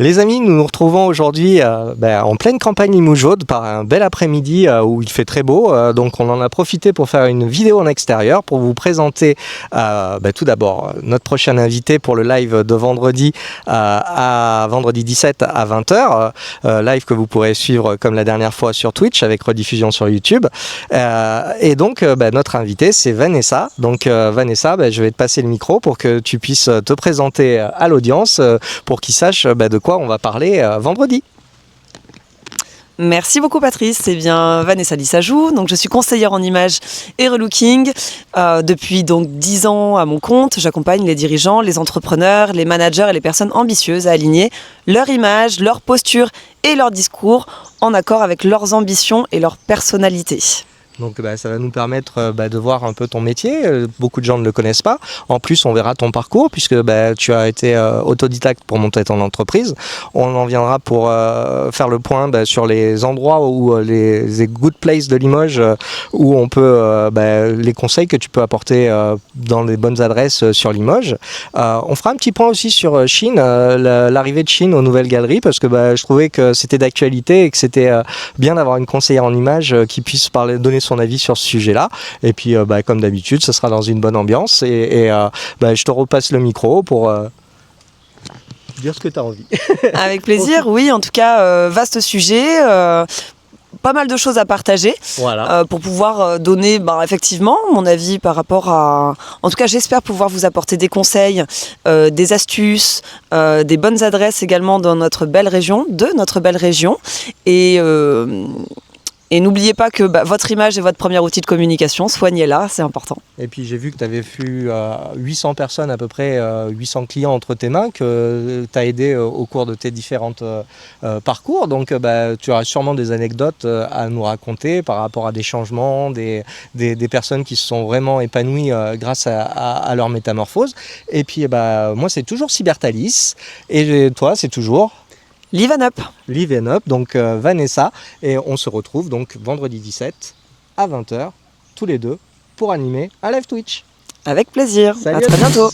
Les amis, nous nous retrouvons aujourd'hui en pleine campagne Limoux-Aude par un bel après-midi où il fait très beau. Donc on en a profité pour faire une vidéo en extérieur pour vous présenter tout d'abord notre prochain invité pour le live de vendredi à vendredi 17 à 20h. Live que vous pourrez suivre comme la dernière fois sur Twitch avec rediffusion sur YouTube. Et donc notre invité c'est Vanessa. Donc Vanessa, je vais te passer le micro pour que tu puisses te présenter à l'audience pour qu'ils sachent de quoi on va parler vendredi. Merci beaucoup Patrice, c'est bien Vanessa Lissajou, donc je suis conseillère en images et relooking depuis donc 10 ans à mon compte. J'accompagne les dirigeants, les entrepreneurs, les managers et les personnes ambitieuses à aligner leur image, leur posture et leur discours en accord avec leurs ambitions et leur personnalité. Donc ça va nous permettre de voir un peu ton métier. Beaucoup de gens ne le connaissent pas. En plus, on verra ton parcours puisque tu as été autodidacte pour monter ton entreprise. On en viendra pour faire le point sur les endroits où les good places de Limoges où on peut les conseils que tu peux apporter dans les bonnes adresses sur Limoges. On fera un petit point aussi sur Chine, l'arrivée de Chine aux nouvelles galeries parce que je trouvais que c'était d'actualité et que c'était bien d'avoir une conseillère en images qui puisse donner son avis sur ce sujet-là. Et puis, comme d'habitude, ce sera dans une bonne ambiance. Et je te repasse le micro pour dire ce que tu as envie. Avec plaisir, oui. En tout cas, vaste sujet. Pas mal de choses à partager pour pouvoir donner effectivement mon avis par rapport à... En tout cas, j'espère pouvoir vous apporter des conseils, des astuces, des bonnes adresses également dans notre belle région, Et n'oubliez pas que votre image est votre premier outil de communication, soignez-la, c'est important. Et puis j'ai vu que tu avais vu 800 personnes, à peu près 800 clients entre tes mains, que tu as aidé au cours de tes différents parcours. Donc tu auras sûrement des anecdotes à nous raconter par rapport à des changements, des personnes qui se sont vraiment épanouies grâce à leur métamorphose. Et puis moi c'est toujours Cybertalis, et toi c'est toujours... Live and Up, donc Vanessa, et on se retrouve donc vendredi 17 à 20h, tous les deux, pour animer un live Twitch. Avec plaisir. Salut à très bientôt.